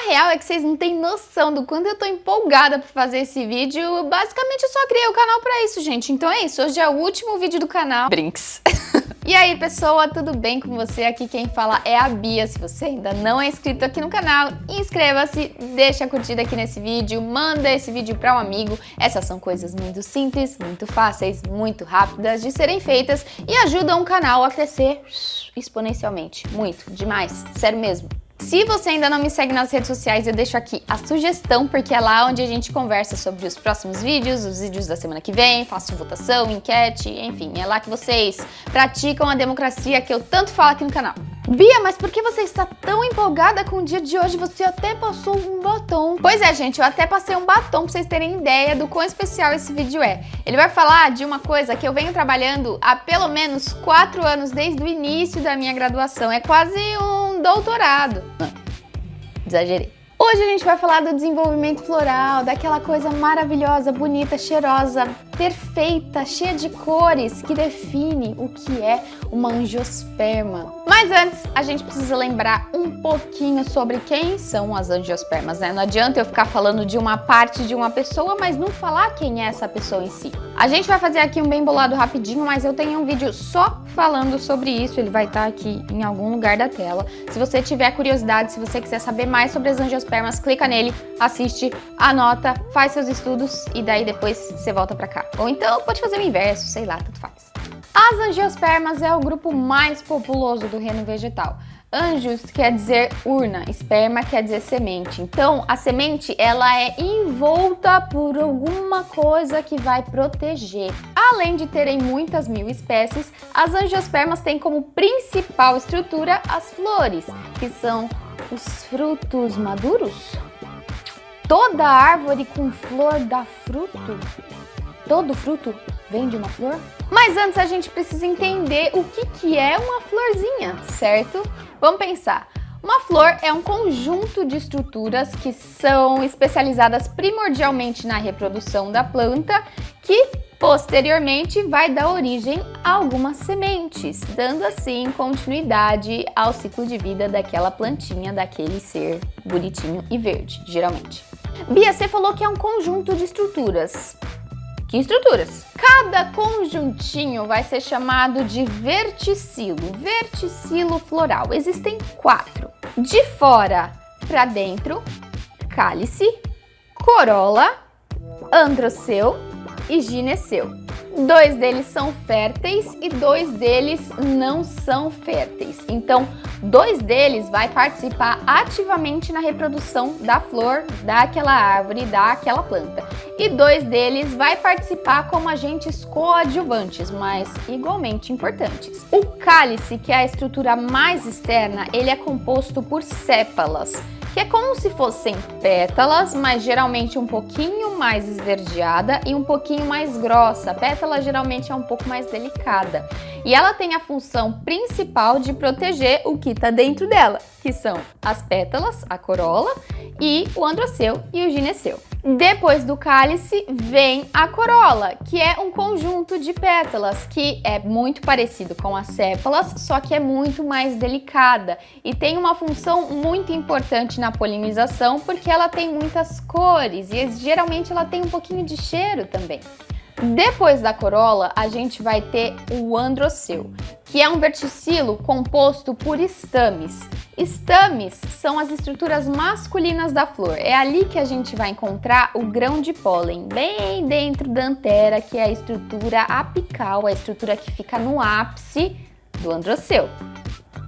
real é que vocês não têm noção do quanto eu tô empolgada pra fazer esse vídeo. Basicamente eu só criei o canal pra isso, gente. Então é isso, hoje é o último vídeo do canal. Brinks. E aí, pessoa, tudo bem com você? Aqui quem fala é a Bia. Se você ainda não é inscrito aqui no canal, inscreva-se, deixa a curtida aqui nesse vídeo, manda esse vídeo para um amigo. Essas são coisas muito simples, muito fáceis, muito rápidas de serem feitas e ajudam o canal a crescer exponencialmente. Muito, demais, sério mesmo. Se você ainda não me segue nas redes sociais, eu deixo aqui a sugestão, porque é lá onde a gente conversa sobre os próximos vídeos, os vídeos da semana que vem, faço votação, enquete, enfim, é lá que vocês praticam a democracia que eu tanto falo aqui no canal. Bia, mas por que você está tão empolgada com o dia de hoje? Você até passou um batom. Pois é, gente, eu até passei um batom pra vocês terem ideia do quão especial esse vídeo é. Ele vai falar de uma coisa que eu venho trabalhando há pelo menos 4 anos, desde o início da minha graduação. É quase um doutorado. Exagerei. Hoje a gente vai falar do desenvolvimento floral, daquela coisa maravilhosa, bonita, cheirosa, perfeita, cheia de cores, que define o que é uma angiosperma. Mas antes, a gente precisa lembrar um pouquinho sobre quem são as angiospermas, né? Não adianta eu ficar falando de uma parte de uma pessoa, mas não falar quem é essa pessoa em si. A gente vai fazer aqui um bem bolado rapidinho, mas eu tenho um vídeo só falando sobre isso, ele vai estar aqui em algum lugar da tela. Se você tiver curiosidade, se você quiser saber mais sobre as angiospermas, clica nele, assiste, anota, faz seus estudos e daí depois você volta pra cá. Ou então pode fazer o inverso, sei lá, tanto faz. As angiospermas é o grupo mais populoso do reino vegetal. Angios quer dizer urna, esperma quer dizer semente. Então, a semente, ela é envolta por alguma coisa que vai proteger. Além de terem muitas mil espécies, as angiospermas têm como principal estrutura as flores, que são os frutos maduros. Toda árvore com flor dá fruto? Todo fruto vem de uma flor? Mas antes a gente precisa entender o que é uma florzinha, certo? Vamos pensar. Uma flor é um conjunto de estruturas que são especializadas primordialmente na reprodução da planta, que posteriormente vai dar origem a algumas sementes, dando assim continuidade ao ciclo de vida daquela plantinha, daquele ser bonitinho e verde, geralmente. Bia, você falou que é um conjunto de estruturas. Que estruturas? Cada conjuntinho vai ser chamado de verticilo, verticilo floral. Existem 4. De fora para dentro, cálice, corola, androceu e gineceu. 2 deles são férteis e 2 deles não são férteis. Então, 2 deles vai participar ativamente na reprodução da flor, daquela árvore, daquela planta. E 2 deles vai participar como agentes coadjuvantes, mas igualmente importantes. O cálice, que é a estrutura mais externa, ele é composto por sépalas, que é como se fossem pétalas, mas geralmente um pouquinho mais esverdeada e um pouquinho mais grossa. A pétala geralmente é um pouco mais delicada. E ela tem a função principal de proteger o que está dentro dela, que são as pétalas, a corola, e o androceu e o gineceu. Depois do cálice vem a corola, que é um conjunto de pétalas que é muito parecido com as sépalas, só que é muito mais delicada e tem uma função muito importante na polinização, porque ela tem muitas cores e geralmente ela tem um pouquinho de cheiro também. Depois da corola, a gente vai ter o androceu, que é um verticilo composto por estames. Estames são as estruturas masculinas da flor. É ali que a gente vai encontrar o grão de pólen, bem dentro da antera, que é a estrutura apical, a estrutura que fica no ápice do androceu.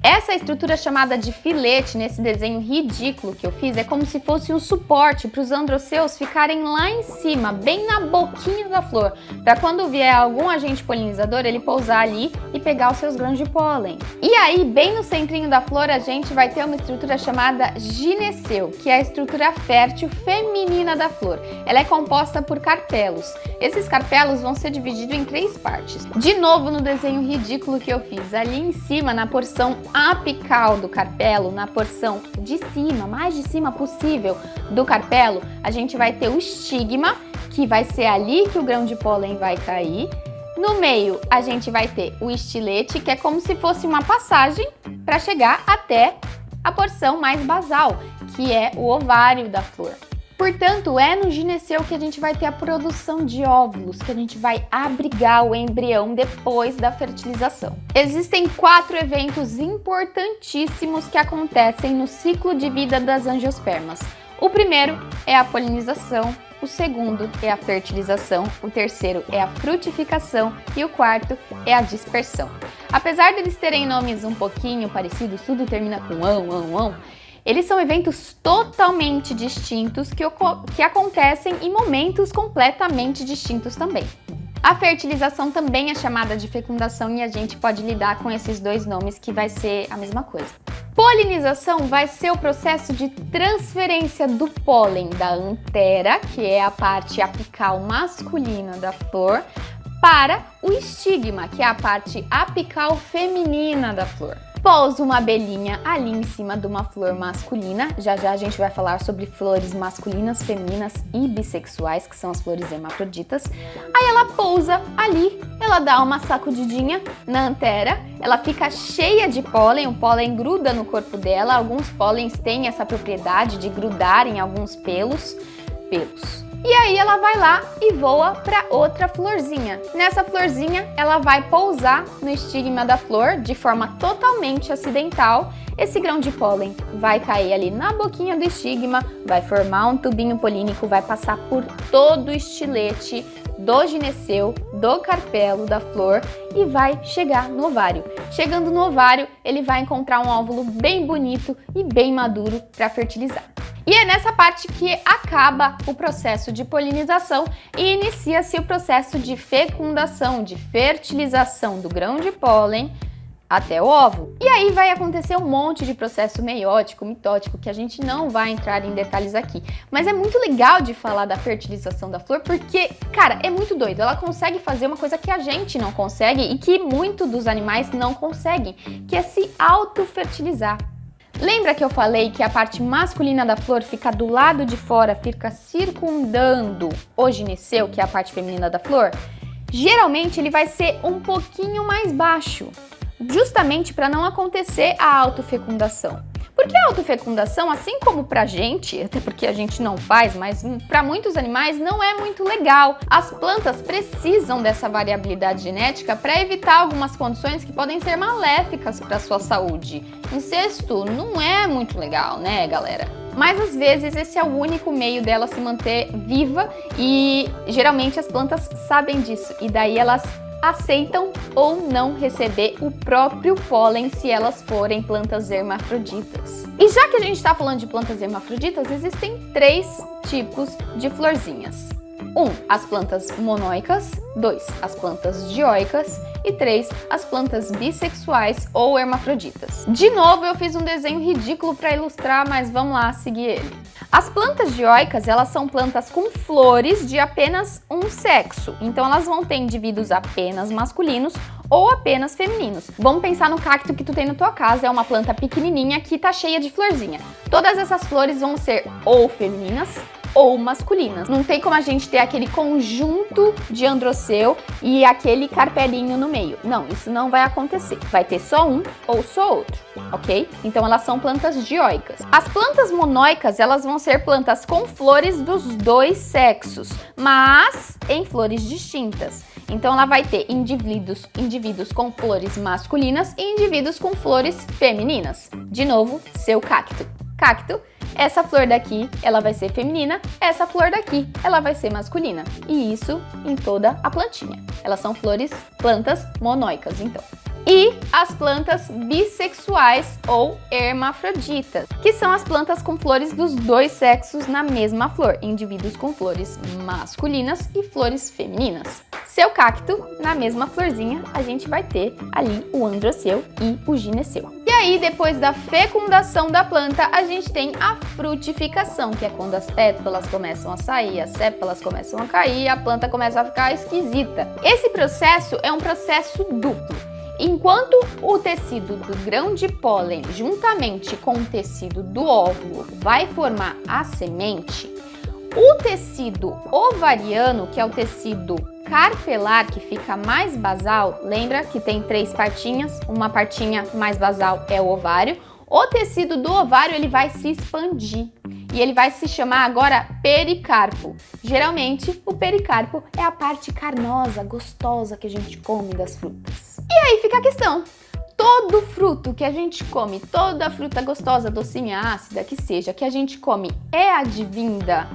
Essa estrutura chamada de filete, nesse desenho ridículo que eu fiz, é como se fosse um suporte para os androceus ficarem lá em cima, bem na boquinha da flor, para quando vier algum agente polinizador, ele pousar ali e pegar os seus grãos de pólen. E aí, bem no centrinho da flor, a gente vai ter uma estrutura chamada gineceu, que é a estrutura fértil feminina da flor. Ela é composta por carpelos. Esses carpelos vão ser divididos em 3 partes. De novo no desenho ridículo que eu fiz, ali em cima, na porção apical do carpelo, na porção de cima, mais de cima possível do carpelo, a gente vai ter o estigma, que vai ser ali que o grão de pólen vai cair. No meio, a gente vai ter o estilete, que é como se fosse uma passagem para chegar até a porção mais basal, que é o ovário da flor. Portanto, é no gineceu que a gente vai ter a produção de óvulos, que a gente vai abrigar o embrião depois da fertilização. Existem 4 eventos importantíssimos que acontecem no ciclo de vida das angiospermas. O primeiro é a polinização, o segundo é a fertilização, o terceiro é a frutificação e o quarto é a dispersão. Apesar deles terem nomes um pouquinho parecidos, tudo termina com ão, eles são eventos totalmente distintos que acontecem em momentos completamente distintos também. A fertilização também é chamada de fecundação e a gente pode lidar com esses 2 nomes que vai ser a mesma coisa. Polinização vai ser o processo de transferência do pólen da antera, que é a parte apical masculina da flor, para o estigma, que é a parte apical feminina da flor. Pousa uma abelhinha ali em cima de uma flor masculina. Já já a gente vai falar sobre flores masculinas, femininas e bissexuais, que são as flores hermafroditas. Aí ela pousa ali, ela dá uma sacudidinha na antera, ela fica cheia de pólen, o pólen gruda no corpo dela. Alguns pólens têm essa propriedade de grudar em alguns pelos. E aí ela vai lá e voa para outra florzinha. Nessa florzinha, ela vai pousar no estigma da flor de forma totalmente acidental. Esse grão de pólen vai cair ali na boquinha do estigma, vai formar um tubinho polínico, vai passar por todo o estilete do gineceu, do carpelo da flor e vai chegar no ovário. Chegando no ovário, ele vai encontrar um óvulo bem bonito e bem maduro para fertilizar. E é nessa parte que acaba o processo de polinização e inicia-se o processo de fecundação, de fertilização do grão de pólen até o óvulo. E aí vai acontecer um monte de processo meiótico, mitótico, que a gente não vai entrar em detalhes aqui. Mas é muito legal de falar da fertilização da flor porque, cara, é muito doido. Ela consegue fazer uma coisa que a gente não consegue e que muitos dos animais não conseguem, que é se autofertilizar. Lembra que eu falei que a parte masculina da flor fica do lado de fora, fica circundando o gineceu, que é a parte feminina da flor? Geralmente ele vai ser um pouquinho mais baixo, justamente para não acontecer a autofecundação. Porque a autofecundação, assim como pra gente, até porque a gente não faz, mas para muitos animais não é muito legal. As plantas precisam dessa variabilidade genética para evitar algumas condições que podem ser maléficas para sua saúde. Incesto não é muito legal, né, galera? Mas às vezes esse é o único meio dela se manter viva e geralmente as plantas sabem disso e daí elas aceitam ou não receber o próprio pólen se elas forem plantas hermafroditas. E já que a gente está falando de plantas hermafroditas, existem 3 tipos de florzinhas. 1. As plantas monóicas, 2. As plantas dioicas e 3. As plantas bissexuais ou hermafroditas. De novo eu fiz um desenho ridículo para ilustrar, mas vamos lá seguir ele. As plantas dioicas, elas são plantas com flores de apenas um sexo, então elas vão ter indivíduos apenas masculinos ou apenas femininos. Vamos pensar no cacto que tu tem na tua casa, é uma planta pequenininha que tá cheia de florzinha. Todas essas flores vão ser ou femininas ou masculinas. Não tem como a gente ter aquele conjunto de androceu e aquele carpelinho no meio. Não, isso não vai acontecer. Vai ter só um ou só outro, ok? Então elas são plantas dioicas. As plantas monóicas, elas vão ser plantas com flores dos 2 sexos, mas em flores distintas. Então ela vai ter indivíduos com flores masculinas e indivíduos com flores femininas. De novo, seu cacto. Cacto, essa flor daqui, ela vai ser feminina, essa flor daqui, ela vai ser masculina. E isso em toda a plantinha. Elas são plantas monóicas, então. E as plantas bissexuais ou hermafroditas, que são as plantas com flores dos 2 sexos na mesma flor, indivíduos com flores masculinas e flores femininas. Seu cacto, na mesma florzinha, a gente vai ter ali o androceu e o gineceu. E aí, depois da fecundação da planta, a gente tem a frutificação, que é quando as pétalas começam a sair, as sépalas começam a cair, a planta começa a ficar esquisita. Esse processo é um processo duplo. Enquanto o tecido do grão de pólen, juntamente com o tecido do óvulo, vai formar a semente, o tecido ovariano, que é o tecido carpelar, que fica mais basal, lembra que tem 3 partinhas, uma partinha mais basal é o ovário, o tecido do ovário ele vai se expandir e ele vai se chamar agora pericarpo. Geralmente, o pericarpo é a parte carnosa, gostosa que a gente come das frutas. E aí fica a questão. Todo fruto que a gente come, toda fruta gostosa, docinha, ácida, que seja, que a gente come é advinda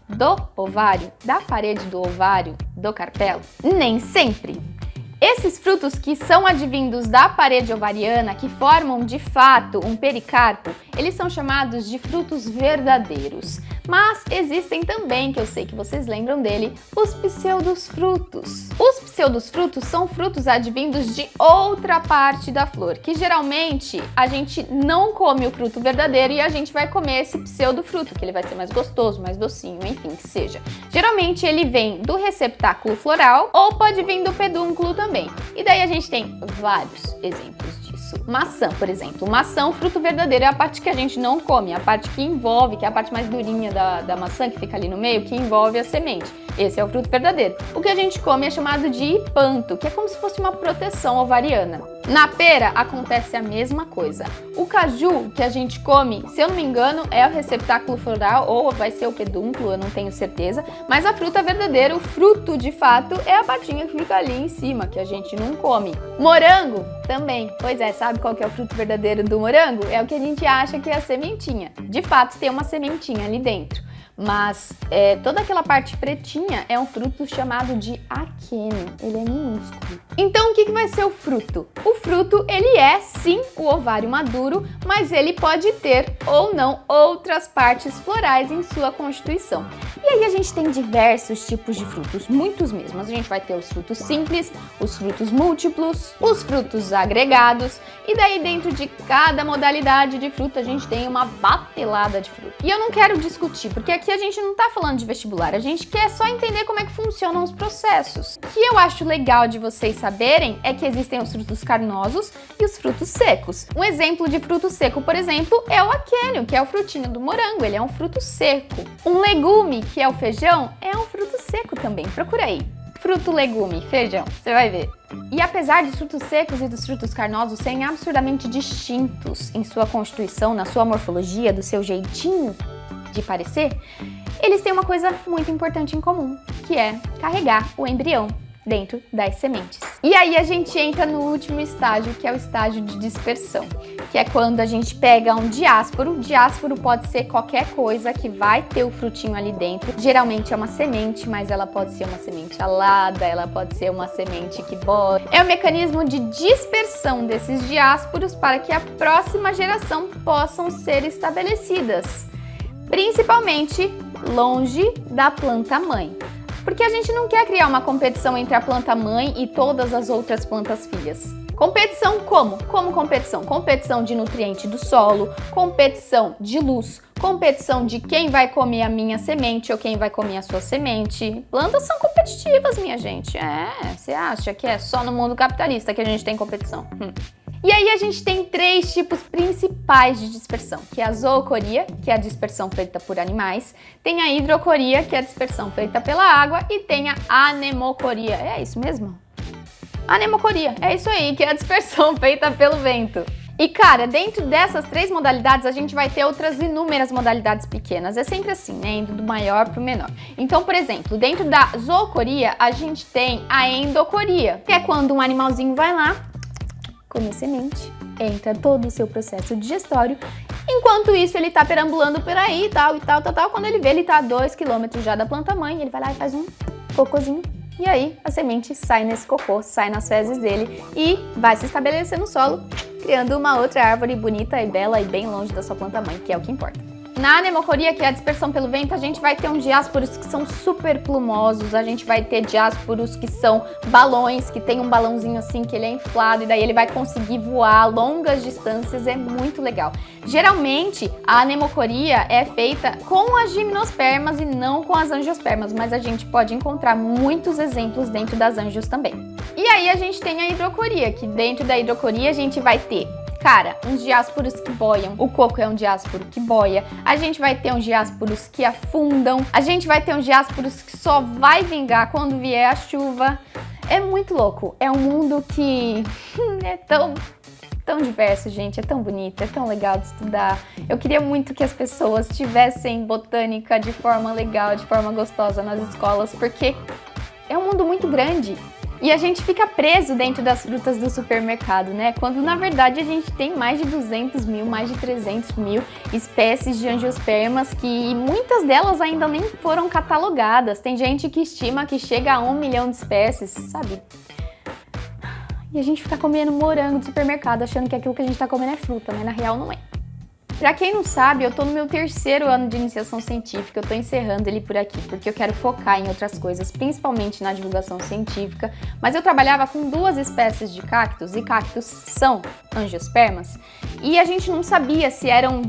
do ovário, da parede do ovário, do carpelo? Nem sempre. Esses frutos que são advindos da parede ovariana, que formam de fato um pericarpo, eles são chamados de frutos verdadeiros. Mas existem também, que eu sei que vocês lembram dele, os pseudofrutos. Os pseudofrutos são frutos advindos de outra parte da flor, que geralmente a gente não come o fruto verdadeiro e a gente vai comer esse pseudofruto, que ele vai ser mais gostoso, mais docinho, enfim, que seja. Geralmente ele vem do receptáculo floral ou pode vir do pedúnculo também. E daí a gente tem vários exemplos disso. Maçã, por exemplo. Maçã, o fruto verdadeiro, é a parte que a gente não come, a parte que envolve, que é a parte mais durinha da maçã, que fica ali no meio, que envolve a semente. Esse é o fruto verdadeiro. O que a gente come é chamado de hipanto, que é como se fosse uma proteção ovariana. Na pera acontece a mesma coisa. O caju que a gente come, se eu não me engano, é o receptáculo floral ou vai ser o pedúnculo, eu não tenho certeza. Mas a fruta verdadeira, o fruto de fato, é a patinha que fica ali em cima, que a gente não come. Morango também. Pois é, sabe qual que é o fruto verdadeiro do morango? É o que a gente acha que é a sementinha. De fato, tem uma sementinha ali dentro. Mas toda aquela parte pretinha é um fruto chamado de aquênio, ele é minúsculo. Então o que vai ser o fruto? O fruto, ele é sim o ovário maduro, mas ele pode ter ou não outras partes florais em sua constituição. E aí a gente tem diversos tipos de frutos, muitos mesmo. A gente vai ter os frutos simples, os frutos múltiplos, os frutos agregados, e daí dentro de cada modalidade de fruta a gente tem uma batelada de fruta. E eu não quero discutir, porque aqui a gente não tá falando de vestibular, a gente quer só entender como é que funcionam os processos. O que eu acho legal de vocês saberem é que existem os frutos carnosos e os frutos secos. Um exemplo de fruto seco, por exemplo, é o aquênio, que é o frutinho do morango, ele é um fruto seco. Um legume, que é o feijão, é um fruto seco também, procura aí. Fruto, legume, feijão, você vai ver. E apesar dos frutos secos e dos frutos carnosos serem absurdamente distintos em sua constituição, na sua morfologia, do seu jeitinho de parecer, eles têm uma coisa muito importante em comum, que é carregar o embrião dentro das sementes. E aí a gente entra no último estágio, que é o estágio de dispersão, que é quando a gente pega um diásporo. Diásporo pode ser qualquer coisa que vai ter o frutinho ali dentro. Geralmente é uma semente, mas ela pode ser uma semente alada, ela pode ser uma semente que bota. É o mecanismo de dispersão desses diásporos para que a próxima geração possam ser estabelecidas, principalmente longe da planta-mãe. Porque a gente não quer criar uma competição entre a planta-mãe e todas as outras plantas-filhas. Competição como? Como competição? Competição de nutriente do solo, competição de luz, competição de quem vai comer a minha semente ou quem vai comer a sua semente. Plantas são competitivas, minha gente. Você acha que é só no mundo capitalista que a gente tem competição? E aí a gente tem três tipos principais de dispersão, que é a zoocoria, que é a dispersão feita por animais, tem a hidrocoria, que é a dispersão feita pela água, e tem a anemocoria. É isso mesmo? Anemocoria, é isso aí, que é a dispersão feita pelo vento. E cara, dentro dessas três modalidades a gente vai ter outras inúmeras modalidades pequenas, é sempre assim, né, indo do maior para o menor. Então, por exemplo, dentro da zoocoria a gente tem a endocoria, que é quando um animalzinho vai lá, come a semente, entra todo o seu processo digestório, enquanto isso ele tá perambulando por aí e tal, quando ele vê ele tá a 2 km já da planta-mãe, ele vai lá e faz um cocôzinho, e aí a semente sai nesse cocô, sai nas fezes dele e vai se estabelecer no solo, criando uma outra árvore bonita e bela e bem longe da sua planta-mãe, que é o que importa. Na anemocoria, que é a dispersão pelo vento, a gente vai ter uns diásporos que são super plumosos, a gente vai ter diásporos que são balões, que tem um balãozinho assim que ele é inflado e daí ele vai conseguir voar longas distâncias, é muito legal. Geralmente, a anemocoria é feita com as gimnospermas e não com as angiospermas, mas a gente pode encontrar muitos exemplos dentro das angios também. E aí a gente tem a hidrocoria, que dentro da hidrocoria a gente vai ter uns diásporos que boiam, o coco é um diásporo que boia, a gente vai ter uns diásporos que afundam, a gente vai ter uns diásporos que só vai vingar quando vier a chuva. É muito louco, é um mundo que é tão tão diverso, gente, é tão bonito, é tão legal de estudar. Eu queria muito que as pessoas tivessem botânica de forma legal, de forma gostosa nas escolas, porque é um mundo muito grande. E a gente fica preso dentro das frutas do supermercado, né? Quando na verdade a gente tem mais de 200 mil, mais de 300 mil espécies de angiospermas que muitas delas ainda nem foram catalogadas. Tem gente que estima que chega a 1 milhão de espécies, sabe? E a gente fica comendo morango do supermercado achando que aquilo que a gente tá comendo é fruta, mas na real não é. Pra quem não sabe, eu tô no meu 3º ano de iniciação científica, eu tô encerrando ele por aqui, porque eu quero focar em outras coisas, principalmente na divulgação científica, mas eu trabalhava com 2 espécies de cactos, e cactos são angiospermas, e a gente não sabia se eram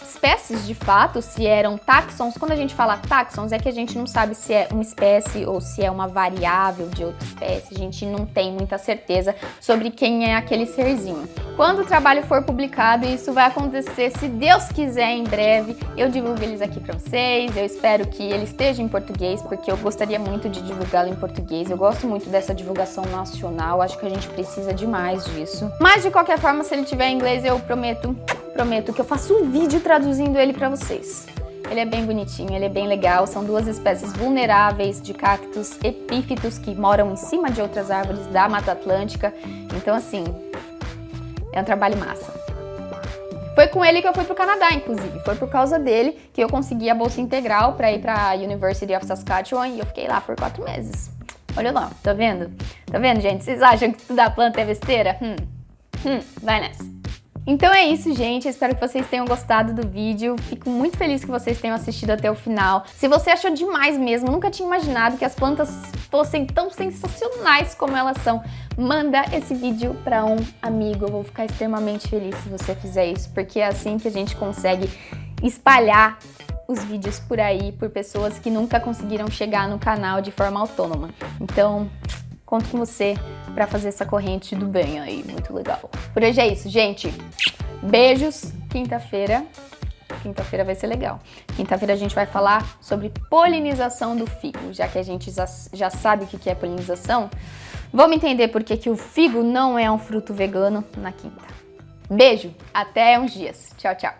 espécies de fato, se eram táxons. Quando a gente fala táxons, é que a gente não sabe se é uma espécie ou se é uma variável de outra espécie, a gente não tem muita certeza sobre quem é aquele serzinho. Quando o trabalho for publicado, isso vai acontecer, se Deus quiser, em breve, eu divulgo eles aqui pra vocês. Eu espero que ele esteja em português, porque eu gostaria muito de divulgá-lo em português. Eu gosto muito dessa divulgação nacional, acho que a gente precisa demais disso. Mas, de qualquer forma, se ele tiver em inglês, eu prometo que eu faço um vídeo traduzindo ele pra vocês. Ele é bem bonitinho, ele é bem legal, são 2 espécies vulneráveis de cactos epífitos que moram em cima de outras árvores da Mata Atlântica. Então, assim, é um trabalho massa. Foi com ele que eu fui pro Canadá, inclusive. Foi por causa dele que eu consegui a bolsa integral pra ir pra University of Saskatchewan e eu fiquei lá por 4 meses. Olha lá, tá vendo? Tá vendo, gente? Vocês acham que estudar planta é besteira? Vai nessa. Então é isso, gente. Eu espero que vocês tenham gostado do vídeo. Fico muito feliz que vocês tenham assistido até o final. Se você achou demais mesmo, nunca tinha imaginado que as plantas fossem tão sensacionais como elas são, manda esse vídeo para um amigo. Eu vou ficar extremamente feliz se você fizer isso, porque é assim que a gente consegue espalhar os vídeos por aí, por pessoas que nunca conseguiram chegar no canal de forma autônoma. Então, conto com você pra fazer essa corrente do bem aí, muito legal. Por hoje é isso, gente. Beijos. Quinta-feira vai ser legal. Quinta-feira a gente vai falar sobre polinização do figo, já que a gente já sabe o que é polinização. Vamos entender por que o figo não é um fruto vegano na quinta. Beijo, até uns dias. Tchau, tchau.